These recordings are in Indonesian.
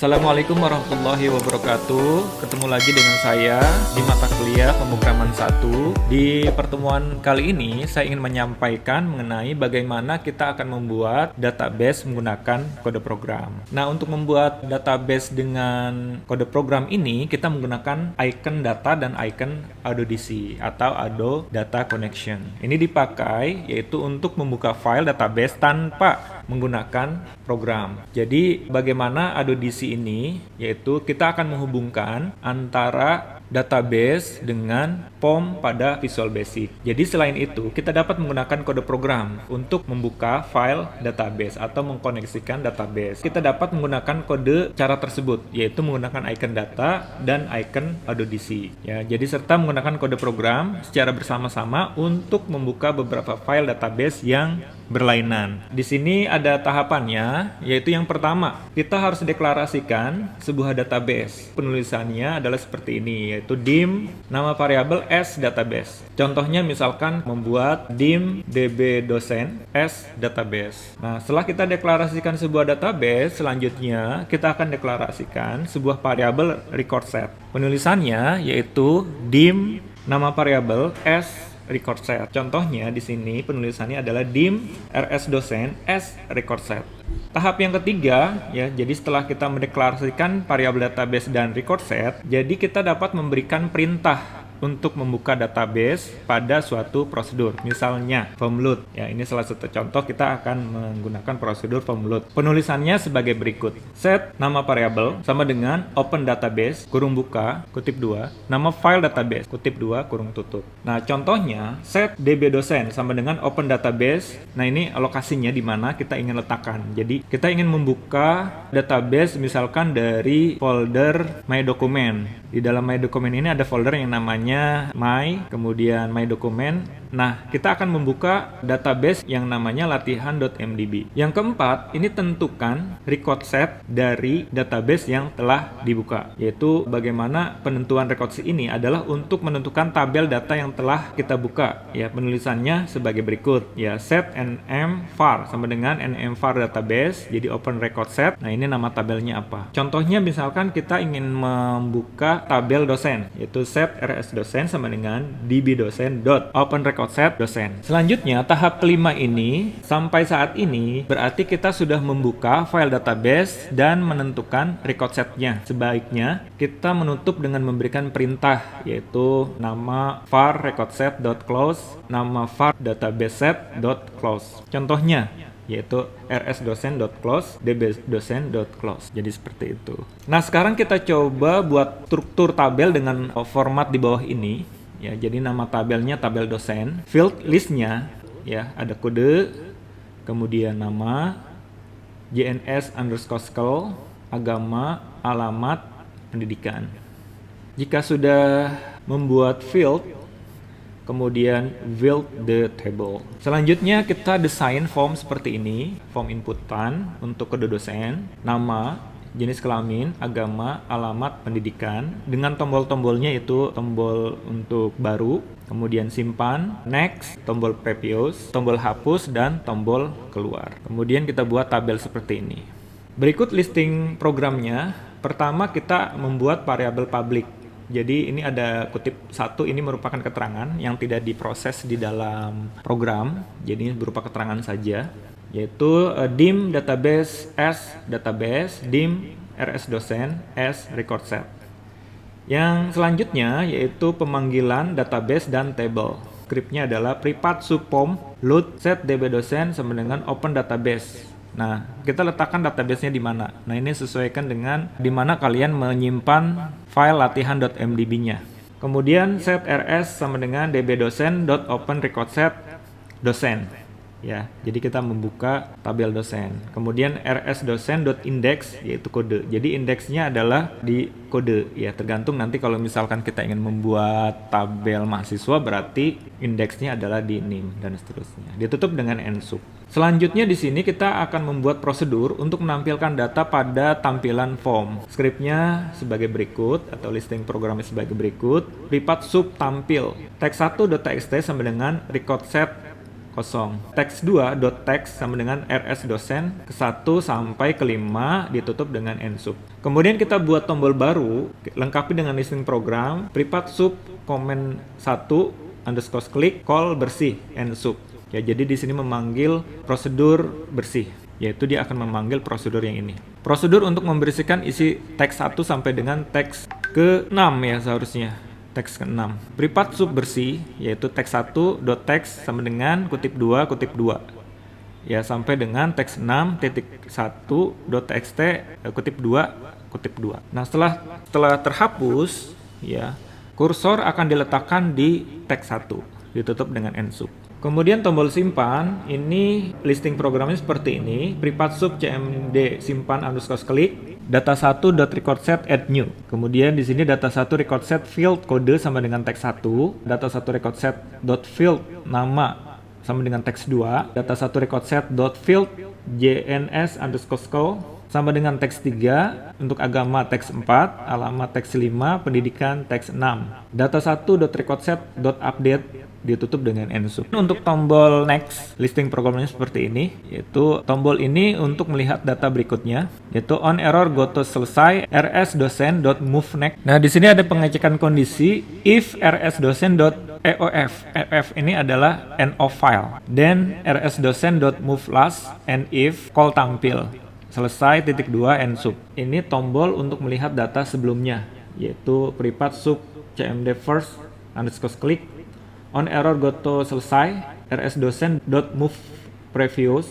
Assalamualaikum warahmatullahi wabarakatuh. Ketemu lagi dengan saya di mata kuliah pemrograman 1. Di pertemuan kali ini saya ingin menyampaikan mengenai bagaimana kita akan membuat database menggunakan kode program. Nah, untuk membuat database dengan kode program ini kita menggunakan icon data dan icon AutoDC atau Auto Data Connection. Ini dipakai yaitu untuk membuka file database tanpa menggunakan program. Jadi bagaimana AutoDC ini, yaitu kita akan menghubungkan antara database dengan form pada Visual Basic. Jadi selain itu, kita dapat menggunakan kode program untuk membuka file database atau mengkoneksikan database. Kita dapat menggunakan kode cara tersebut, yaitu menggunakan icon data dan icon AutoDC. Ya, jadi serta menggunakan kode program secara bersama-sama untuk membuka beberapa file database yang berlainan. Di sini ada tahapannya, yaitu yang pertama, kita harus deklarasikan sebuah database. Penulisannya adalah seperti ini, yaitu dim nama variabel s database. Contohnya misalkan membuat dim db dosen s database. Nah, setelah kita deklarasikan sebuah database, selanjutnya kita akan deklarasikan sebuah variabel record set. Penulisannya yaitu dim nama variabel s record set. Contohnya di sini penulisannya adalah dim rs dosen s record set. Tahap yang ketiga, ya, jadi setelah kita mendeklarasikan variabel database dan record set, jadi kita dapat memberikan perintah untuk membuka database pada suatu prosedur. Misalnya form load. Ya, ini salah satu contoh kita akan menggunakan prosedur form load. Penulisannya sebagai berikut. Set nama variabel sama dengan open database kurung buka kutip 2, nama file database kutip 2 kurung tutup. Nah, contohnya set db dosen sama dengan open database. Nah, ini alokasinya di mana kita ingin letakkan. Jadi, kita ingin membuka database misalkan dari folder my document. Di dalam my document ini ada folder yang namanya my, kemudian my document. Nah, kita akan membuka database yang namanya latihan.mdb. Yang keempat, ini tentukan record set dari database yang telah dibuka. Yaitu bagaimana penentuan record set ini adalah untuk menentukan tabel data yang telah kita buka. Ya, penulisannya sebagai berikut. Ya, set nm var sama dengan nm var database, jadi open record set. Nah, ini nama tabelnya apa? Contohnya misalkan kita ingin membuka tabel dosen, yaitu set rs dosen sama dengan db dosen dot open record set dosen. Selanjutnya, tahap kelima ini sampai saat ini berarti kita sudah membuka file database dan menentukan record setnya. Sebaiknya kita menutup dengan memberikan perintah, yaitu nama var record set dot close, nama var database set dot close. Contohnya yaitu rsdosen.close, dbdosen.close. Jadi seperti itu. Nah, sekarang kita coba buat struktur tabel dengan format di bawah ini. Ya, jadi nama tabelnya tabel dosen. Field listnya ya ada kode, kemudian nama, JNS_school, agama, alamat, pendidikan. Jika sudah membuat field, kemudian build the table. Selanjutnya kita desain form seperti ini, form inputan untuk kode dosen, nama, jenis kelamin, agama, alamat, pendidikan, dengan tombol-tombolnya itu tombol untuk baru, kemudian simpan, next, tombol previous, tombol hapus, dan tombol keluar. Kemudian kita buat tabel seperti ini. Berikut listing programnya. Pertama kita membuat variabel public. Jadi ini ada kutip 1, ini merupakan keterangan yang tidak diproses di dalam program. Jadi ini berupa keterangan saja, yaitu dim database s database, dim rs dosen s record set. Yang selanjutnya yaitu pemanggilan database dan table. Scriptnya adalah privat subform load set db dosen sama dengan open database. Nah, kita letakkan database-nya di mana? Nah, ini sesuaikan dengan di mana kalian menyimpan file latihan.mdb-nya. Kemudian set rs sama dengan dbdosen.openRecordSet dosen. Ya, jadi kita membuka tabel dosen. Kemudian rsdosen.index yaitu kode. Jadi indeksnya adalah di kode. Ya, tergantung nanti kalau misalkan kita ingin membuat tabel mahasiswa berarti indeksnya adalah di nim dan seterusnya. Ditutup dengan nsub. Selanjutnya di sini kita akan membuat prosedur untuk menampilkan data pada tampilan form. Scriptnya sebagai berikut atau listing programnya sebagai berikut. Privat sub tampil text1.txt sama dengan record set kosong. Text2.text sama dengan rs dosen ke-1 sampai ke-5 ditutup dengan nsub. Kemudian kita buat tombol baru, lengkapi dengan listing program, privat sub comment 1 underscore klik call bersih nsub. Ya, jadi di sini memanggil prosedur bersih, yaitu dia akan memanggil prosedur yang ini. Prosedur untuk membersihkan isi teks 1 sampai dengan teks ke-6 ya seharusnya. Teks ke-6. Privat sub bersih yaitu teks1.text sama dengan kutip 2 kutip 2. Ya, sampai dengan teks 6.1.txt kutip 2 kutip 2. Nah, setelah terhapus ya, kursor akan diletakkan di teks 1, ditutup dengan nsub. Kemudian tombol simpan, ini listing programnya seperti ini, privat sub cmd simpan underscore klik, data1.recordset add new. Kemudian di sini data1 record set field kode sama dengan teks 1, data1 record set dot field nama sama dengan teks 2, data1 record set dot field jns underscore score sama dengan teks 3, untuk agama teks 4, alamat teks 5, pendidikan teks 6. Data1.recordset.update ditutup dengan nsub. Untuk tombol next, listing programnya seperti ini, yaitu tombol ini untuk melihat data berikutnya, yaitu on error go to selesai rsdosen.move next. Nah, di sini ada pengecekan kondisi if rsdosen.eof. EOF ini adalah end of file. Then rsdosen.move last and if call tampil. Selesai titik 2 nsub. Ini tombol untuk melihat data sebelumnya, yaitu privat sub cmd first underscore click on error go to selesai rsdosen.move previous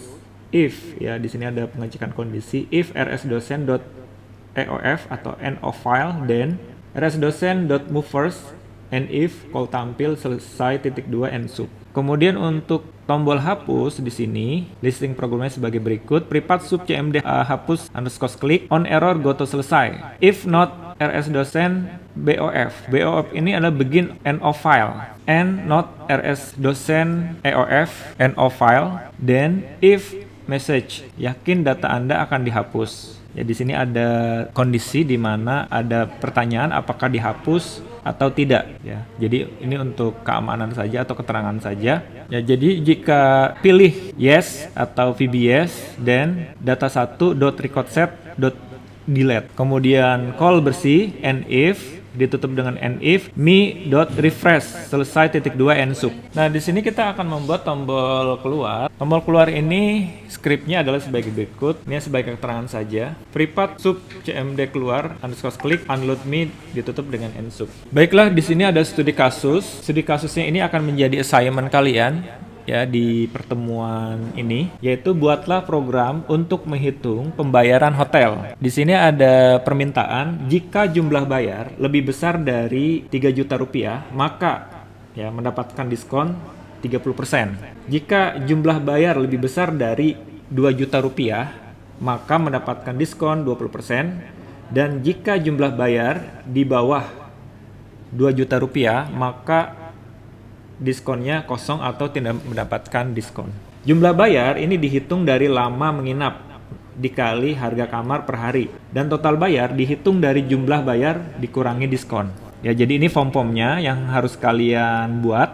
if, ya di sini ada pengecekan kondisi if rsdosen.eof atau end of file, then rsdosen.move first and if call tampil selesai titik 2 nsub. Kemudian untuk tombol hapus di sini listing programnya sebagai berikut: privat sub cmd hapus underscore klik on error go to selesai if not rsdosen bof. Bof ini adalah begin end of file and not rsdosen eof end of file, then if message yakin data Anda akan dihapus. Ya, di sini ada kondisi di mana ada pertanyaan apakah dihapus atau tidak ya. Jadi ini untuk keamanan saja atau keterangan saja. Ya, jadi jika pilih yes atau VBS, then data1.recordset.delete. Kemudian call bersih and if ditutup dengan and if me.refresh selesai titik 2 nsub. Nah, di sini kita akan membuat tombol keluar. Tombol keluar ini skripnya adalah sebagai berikut. Ini sebagai keterangan saja. Privat sub cmd keluar underscore klik unload me ditutup dengan nsub. Baiklah, di sini ada studi kasus. Studi kasusnya ini akan menjadi assignment kalian ya di pertemuan ini, yaitu buatlah program untuk menghitung pembayaran hotel. Di sini ada permintaan jika jumlah bayar lebih besar dari 3 juta rupiah, maka ya mendapatkan diskon 30%. Jika jumlah bayar lebih besar dari 2 juta rupiah, maka mendapatkan diskon 20%. Dan jika jumlah bayar di bawah 2 juta rupiah, maka diskonnya kosong atau tidak mendapatkan diskon. Jumlah bayar ini dihitung dari lama menginap dikali harga kamar per hari, dan total bayar dihitung dari jumlah bayar dikurangi diskon. Ya, jadi ini form-formnya yang harus kalian buat,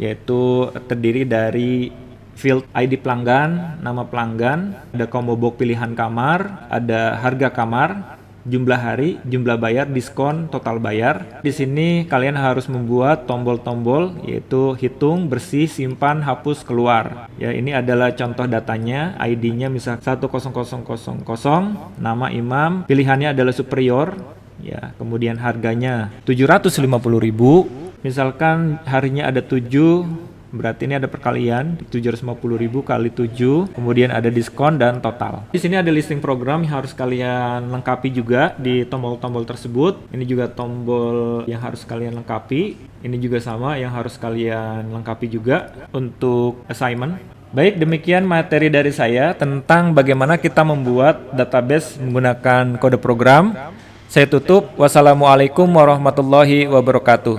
yaitu terdiri dari field ID pelanggan, nama pelanggan, ada combo box pilihan kamar, ada harga kamar, jumlah hari, jumlah bayar, diskon, total bayar. Di sini kalian harus membuat tombol-tombol, yaitu hitung, bersih, simpan, hapus, keluar. Ya, ini adalah contoh datanya. ID-nya misal 10000, nama imam, pilihannya adalah superior. Ya, kemudian harganya 750.000. Misalkan harinya ada 7, berarti ini ada perkalian 750.000 kali 7, kemudian ada diskon dan total. Di sini ada listing program yang harus kalian lengkapi juga di tombol-tombol tersebut. Ini juga tombol yang harus kalian lengkapi. Ini juga sama yang harus kalian lengkapi juga untuk assignment. Baik, demikian materi dari saya tentang bagaimana kita membuat database menggunakan kode program. Saya tutup. Wassalamualaikum warahmatullahi wabarakatuh.